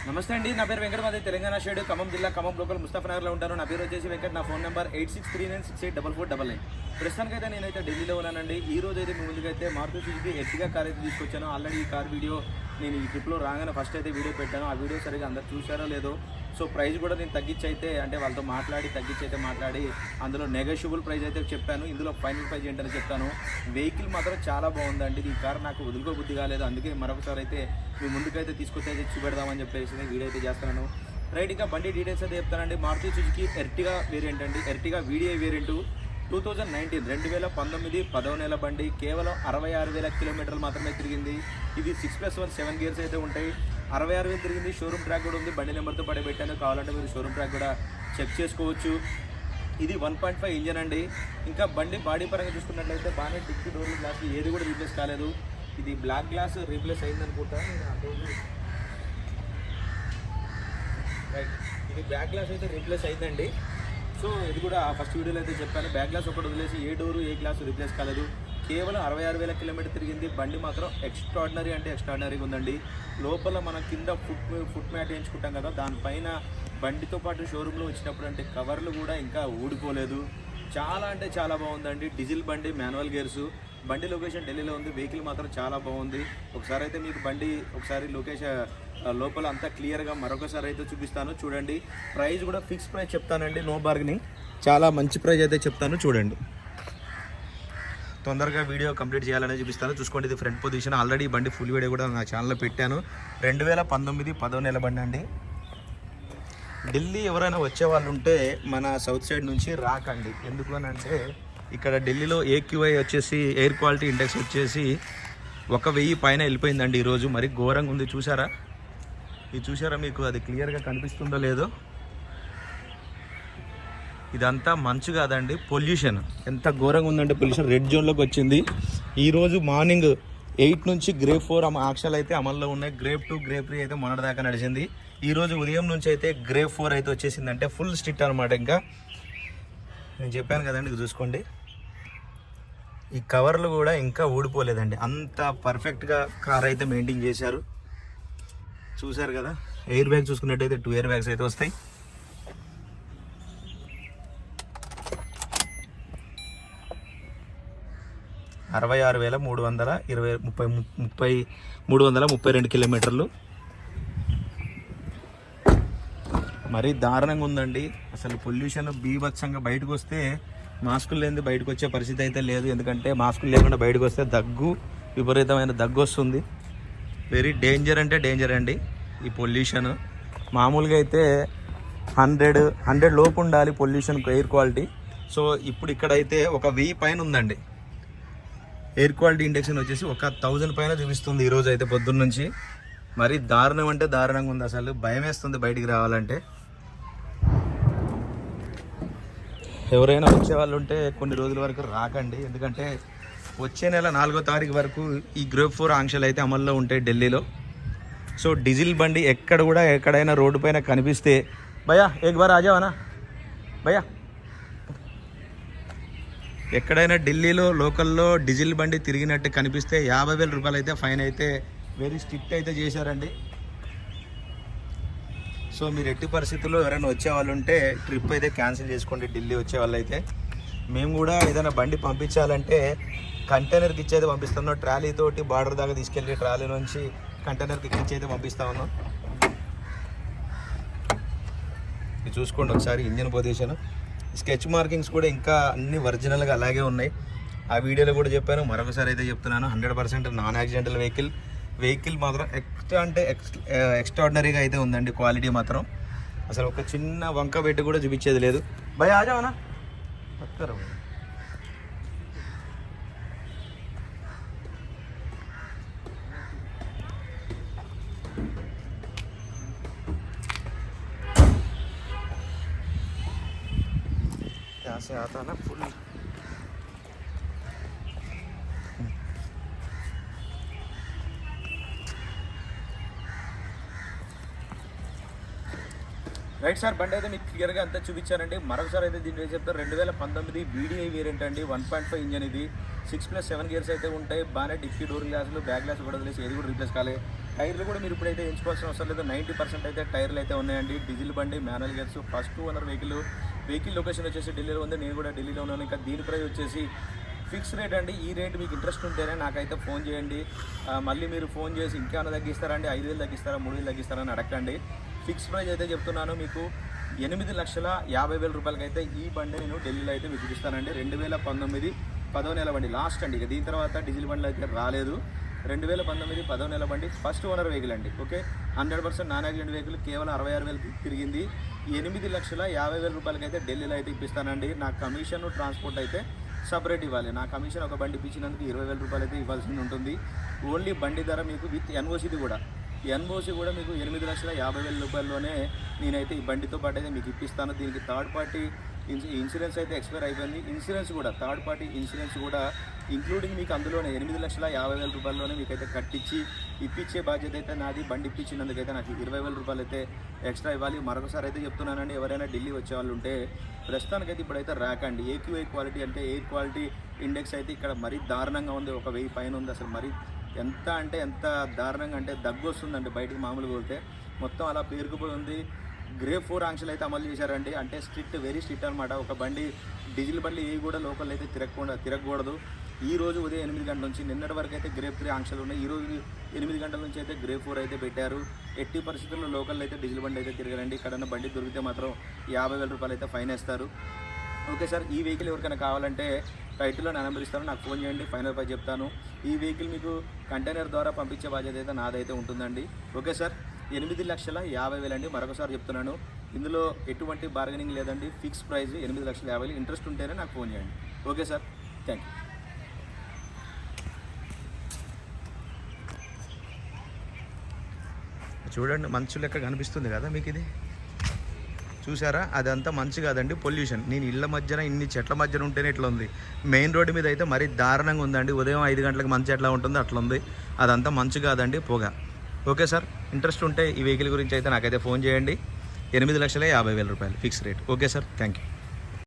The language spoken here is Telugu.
నమస్తే అండి, నా పేరు వెంకట. మాది తెలంగాణ షేడ్, ఖమ్మం జిల్లా, ఖమ్మం లోకల్, ముస్తఫానగర్లో ఉంటాను. నా పేరు వచ్చేసి వెంకట. నా ఫోన్ నెంబర్ 8639684499. ప్రస్తుతానికైతే నేనైతే ఢిల్లీలో ఉన్నానండి. ఈ రోజు అయితే మీ ముందుకైతే మారుతి సుజుకి ఎర్టిగా కార్ అయితే తీసుకొచ్చాను. ఆల్రెడీ ఈ కార్ వీడియో నేను ఈ ట్రిప్లో రాగానే ఫస్ట్ అయితే వీడియో పెట్టాను. ఆ వీడియో సరిగా అందరు చూసారో లేదో. సో ప్రైస్ కూడా నేను తగ్గించైతే అంటే వాళ్ళతో మాట్లాడి అందులో నెగోషియబుల్ ప్రైస్ అయితే చెప్పాను. ఇందులో ఫైనల్ ప్రైస్ ఏంటని చెప్తాను. వెహికల్ మాత్రం చాలా బాగుందండి. ఈ కార్ నాకు వదులుకోబుద్ధి కాలేదు, అందుకే మరొకసారి అయితే మీ ముందుకైతే తీసుకొచ్చి అయితే చూపెడదామని చెప్పేసి వీడియో అయితే చేస్తున్నాను. రైట్, ఇంకా బండి డీటెయిల్స్ అయితే చెప్తానండి. మారుతి సుజుకి ఎర్టిగా వేరియంట్ అండి. ఎర్టిగా వీడిఐ వేరియంటు 2019 10వ నెల బండి. కేవలం 66,000 కిలోమీటర్లు మాత్రమే తిరిగింది. ఇది 6+1 7 గేర్స్ అయితే ఉంటాయి. 66,000 తిరిగింది. షోరూమ్ ట్రాక్ కూడా ఉంది. బండి నెంబర్తో పడబెట్టాను, కావాలంటే మీరు షోరూమ్ ట్రాక్ కూడా చెక్ చేసుకోవచ్చు. ఇది 1.5 ఇంజన్ అండి. ఇంకా బండి బాడీ పరంగా చూసుకున్నట్లయితే బాగానే డిక్కీ డోర్లు గ్లాస్ ఏది కూడా రీప్లేస్ కాలేదు. ఇది బ్లాక్ గ్లాస్ రీప్లేస్ అయిందనుకుంటా. రైట్, ఇది బ్యాక్ గ్లాస్ అయితే రీప్లేస్ అయిందండి. సో ఇది కూడా ఫస్ట్ వీడియోలో అయితే చెప్పాను. బ్యాక్ గ్లాస్ ఒకటి వదిలేసి ఏ డోరు ఏ గ్లాస్ రీప్లేస్ కాలేదు. కేవలం 66,000 కిలోమీటర్ తిరిగింది. బండి మాత్రం ఎక్స్ట్రాడినరీగా ఉందండి. లోపల మనం కింద ఫుట్ మ్యాట్ వేయించుకుంటాం కదా, దానిపైన బండితో పాటు షోరూంలో వచ్చినప్పుడు అంటే కవర్లు కూడా ఇంకా ఊడిపోలేదు. చాలా అంటే చాలా బాగుందండి. డీజిల్ బండి, మాన్యువల్ గేర్సు. బండి లొకేషన్ ఢిల్లీలో ఉంది. వెహికల్ మాత్రం చాలా బాగుంది. ఒకసారి అయితే మీకు బండి ఒకసారి లొకేషన్ లోపల అంతా క్లియర్గా మరొకసారి అయితే చూపిస్తాను, చూడండి. ప్రైస్ కూడా ఫిక్స్ ప్రైస్ చెప్తానండి, నో బార్గెనింగ్. చాలా మంచి ప్రైస్ అయితే చెప్తాను, చూడండి. తొందరగా వీడియో కంప్లీట్ చేయాలని చూపిస్తాను. చూసుకోండి, ఇది ఫ్రంట్ పొజిషన్. ఆల్రెడీ బండి ఫుల్ వీడియో కూడా నా ఛానల్లో పెట్టాను. 2019 10వ నెల బండి అండి. ఢిల్లీ ఎవరైనా వచ్చే వాళ్ళు ఉంటే మన సౌత్ సైడ్ నుంచి రాకండి. ఎందుకు అని అంటే ఇక్కడ ఢిల్లీలో AQI వచ్చేసి ఎయిర్ క్వాలిటీ ఇండెక్స్ వచ్చేసి 1,000 పైన వెళ్ళిపోయిందండి ఈరోజు. మరి ఘోరంగా ఉంది. చూసారా, ఇది చూసారా, మీకు అది క్లియర్గా కనిపిస్తుందో లేదో. ఇదంతా మంచు కాదండి, పొల్యూషన్. ఎంత ఘోరంగా ఉందంటే పొల్యూషన్ రెడ్ జోన్లోకి వచ్చింది. ఈరోజు మార్నింగ్ 8 నుంచి గ్రేప్ 4 ఆంక్షలు అయితే అమల్లో ఉన్నాయి. గ్రేప్ 2 గ్రేప్ 3 అయితే మొన్నటిదాకా నడిచింది. ఈరోజు ఉదయం నుంచి అయితే గ్రేప్ 4 అయితే వచ్చేసింది. అంటే ఫుల్ స్ట్రిక్ట్ అనమాట. ఇంకా నేను చెప్పాను కదండి, ఇది చూసుకోండి. ఈ కవర్లు కూడా ఇంకా ఊడిపోలేదండి. అంత పర్ఫెక్ట్గా కార్ అయితే మెయింటైన్ చేశారు. చూశారు కదా, ఎయిర్ బ్యాగ్ చూసుకున్నట్టయితే 2 ఎయిర్ బ్యాగ్స్ అయితే వస్తాయి. $66,332 కిలోమీటర్లు. మరీ దారుణంగా ఉందండి. అసలు పొల్యూషన్ బీభత్సంగా. బయటకు వస్తే మాస్కులు లేనిది బయటకు వచ్చే పరిస్థితి అయితే లేదు. ఎందుకంటే మాస్కులు లేకుండా బయటకు వస్తే విపరీతమైన దగ్గు వస్తుంది. వెరీ డేంజర్ అంటే డేంజర్ అండి ఈ పొల్యూషన్. మామూలుగా అయితే 100 లోపు ఉండాలి పొల్యూషన్ ఎయిర్ క్వాలిటీ. సో ఇప్పుడు ఇక్కడైతే 1,000 పైన ఉందండి. ఎయిర్ క్వాలిటీ ఇండెక్షన్ వచ్చేసి 1,000 పైన చూపిస్తుంది ఈరోజు అయితే పొద్దున్న నుంచి. మరి దారుణం అంటే దారుణంగా ఉంది. అసలు భయం వేస్తుంది బయటికి రావాలంటే. ఎవరైనా వచ్చే వాళ్ళు ఉంటే కొన్ని రోజుల వరకు రాకండి. ఎందుకంటే వచ్చే నెల 4వ తారీఖు వరకు ఈ గ్రేప్ 4 ఆంక్షలు అయితే అమల్లో ఉంటాయి ఢిల్లీలో. సో డీజిల్ బండి ఎక్కడైనా రోడ్డు పైన కనిపిస్తే భయ్యా ఏక్ బార్ ఆజావనా భయ్యా. ఎక్కడైనా ఢిల్లీలో లోకల్లో డీజిల్ బండి తిరిగినట్టు కనిపిస్తే 50,000 రూపాయలు అయితే ఫైన్ అయితే వెరీ స్ట్రిక్ట్ అయితే చేశారండి. సో మీరు ఎట్టి పరిస్థితుల్లో ఎవరైనా వచ్చే వాళ్ళు ఉంటే ట్రిప్ అయితే క్యాన్సిల్ చేసుకోండి. ఢిల్లీ వచ్చే వాళ్ళు అయితే. మేము కూడా ఏదైనా బండి పంపించాలంటే కంటైనర్కి ఇచ్చేది పంపిస్తున్నాం. ట్రాలీ తోటి బార్డర్ దాకా తీసుకెళ్ళి ట్రాలీ నుంచి కంటైనర్కి ఇచ్చి అయితే పంపిస్తా ఉన్నాం. ఇది చూసుకోండి ఒకసారి ఇంజన్ పొజిషన్. స్కెచ్ మార్కింగ్స్ కూడా ఇంకా అన్ని ఒరిజినల్గా అలాగే ఉన్నాయి. ఆ వీడియోలో కూడా చెప్పాను, మరొకసారి అయితే చెప్తున్నాను. 100% నాన్ యాక్సిడెంటల్ వెహికల్ మాత్రం ఎక్స్ట్రాడినరీగా అయితే ఉందండి. క్వాలిటీ మాత్రం అసలు ఒక చిన్న వంక పెట్టి కూడా చూపించేది లేదు. భయ ఆజావనా పక్కరా. से आता ना फुल. రైట్ సార్, బండి అయితే మీకు క్లియర్గా అంతా చూపించారండి. మరొకసారి అయితే దీని చెప్తారు. 2019 VDI వేరియంట్ అండి. 1.5 ఇంజన్ ఇది. 6+7 గేర్స్ అయితే ఉంటాయి. బాగానే డిక్కీ డోర్ గ్లాసులు, బ్యాక్ గ్లాస్ కూడా వదిలేసి ఏది కూడా రీప్లేస్ కాలే. టైర్లు కూడా మీరు ఇప్పుడైతే ఎంచుకోవాల్సిన అవసరం లేదు. 90% అయితే టైర్లు అయితే ఉన్నాయండి. డీజిల్ బండి, manual gears, first owner vehicle location వచ్చేసి ఢిల్లీలో ఉంది. నేను కూడా ఢిల్లీలో ఉన్నాను. ఇంకా దీని ప్రైస్ వచ్చేసి ఫిక్స్ రేట్ అండి. ఈ రేట్ మీకు ఇంట్రెస్ట్ ఉంటేనే నాకైతే ఫోన్ చేయండి. మళ్ళీ మీరు ఫోన్ చేసి ఇంకేమైనా తగ్గిస్తారండి, 5,000 తగ్గిస్తారా, 3,000 తగ్గిస్తారని అడగండి. ఫిక్స్ ప్రైస్ అయితే చెప్తున్నాను మీకు. 8,50,000 రూపాయలకి అయితే ఈ బండి నేను ఢిల్లీలో అయితే మీకు చూపిస్తానండి. 2019 10వ నెల బండి లాస్ట్ అండి. ఇక దీని తర్వాత డీజిల్ బండ్లు అయితే రాలేదు. 2019 10వ నెల బండి ఫస్ట్ ఓనర్ వెహికల్ అండి. Okay, 100% non accident vehicle. కేవలం 66,000కి తిరిగింది. 8,50,000 రూపాయలకి అయితే ఢిల్లీలో అయితే ఇప్పిస్తానండి. నా కమిషన్ ట్రాన్స్పోర్ట్ అయితే సపరేట్ ఇవ్వాలి. నా కమిషన్ ఒక బండి ఇప్పించినందుకు 20,000 రూపాయలు అయితే ఇవ్వాల్సి ఉంటుంది. ఓన్లీ బండి ధర మీకు విత్ ఎన్ఓసిది కూడా. ఎన్ఓసి కూడా మీకు 8,50,000 రూపాయల్లోనే నేనైతే ఈ బండితో పాటు అయితే మీకు ఇప్పిస్తాను. దీనికి థర్డ్ పార్టీ ఇన్సూరెన్స్ అయితే ఎక్స్పైర్ అయిపోయింది. ఇన్సూరెన్స్ కూడా థర్డ్ పార్టీ ఇన్సూరెన్స్ కూడా ఇంక్లూడింగ్ మీకు అందులోనే 8,50,000 రూపాయల్లోనే మీకైతే కట్టించి ఇప్పించే బాధ్యత అయితే నాది. బండి ఇప్పించినందుకైతే నాకు 20,000 రూపాయలు అయితే ఎక్స్ట్రా ఇవ్వాలి. మరొకసారి అయితే చెప్తున్నానండి, ఎవరైనా ఢిల్లీ వచ్చే వాళ్ళు ఉంటే ప్రస్తుతానికైతే ఇప్పుడైతే రాకండి. ఏక్యూఐ క్వాలిటీ అంటే ఎయిర్ క్వాలిటీ ఇండెక్స్ అయితే ఇక్కడ మరీ దారుణంగా ఉంది. 1000 పైన ఉంది. అసలు మరీ ఎంత అంటే ఎంత దారుణంగా అంటే దగ్గు వస్తుందండి బయటికి మామూలుగా వెళ్తే. మొత్తం అలా పేరుకుపోయి ఉంది. గ్రేప్ 4 ఆంక్షలు అయితే అమలు చేశారండి. అంటే స్ట్రిక్ట్, వెరీ స్ట్రిక్ట్ అనమాట. ఒక బండి డీజిల్ బండ్లు ఏవి కూడా లోకల్ అయితే తిరగకూడదు. ఈ రోజు ఉదయం 8 గంటల నుంచి నిన్నటి వరకు అయితే గ్రేప్ 3 ఆంక్షలు ఉన్నాయి. ఈ రోజు 8 గంటల నుంచి అయితే గ్రేప్ 4 అయితే పెట్టారు. ఎట్టి పరిస్థితుల్లో లోకల్ అయితే డీజిల్ బండి అయితే తిరగరండి. ఇక్కడన్న బండి దొరికితే మాత్రం 50,000 రూపాయలు అయితే ఫైన్ వేస్తారు. ఓకే సార్, ఈ వెహికల్ ఎవరికైనా కావాలంటే టైటిల్లో నా నెంబర్ ఇస్తాను, నాకు ఫోన్ చేయండి, ఫైనల్ ప్రైస్ చెప్తాను. ఈ వెహికల్ మీకు కంటైనర్ ద్వారా పంపించే బాధ్యత అయితే నాదైతే ఉంటుందండి. ఓకే సార్, 8,50,000 అండి. మరొకసారి చెప్తున్నాను, ఇందులో ఎటువంటి బార్గెనింగ్ లేదండి. Fix price 8,50,000. ఇంట్రెస్ట్ ఉంటేనే నాకు ఫోన్ చేయండి. Okay sir, thank you. చూడండి, మంచు లెక్క కనిపిస్తుంది కదా మీకు. ఇది చూసారా, అదంతా మంచు కాదండి, పొల్యూషన్. నేను ఇళ్ళ మధ్యన ఇన్ని చెట్ల మధ్యన ఉంటేనే ఇట్లా ఉంది. మెయిన్ రోడ్డు మీద అయితే మరీ దారుణంగా ఉందండి. ఉదయం 5 గంటలకు మంచు ఎట్లా ఉంటుందో అట్లా ఉంది. అదంతా మంచు కాదండి, పొగ. ఓకే సార్, ఇంట్రెస్ట్ ఉంటే ఈ వెహికల్ గురించి అయితే నాకైతే ఫోన్ చేయండి. 8,50,000 రూపాయలు fix rate. Okay sir, thank you.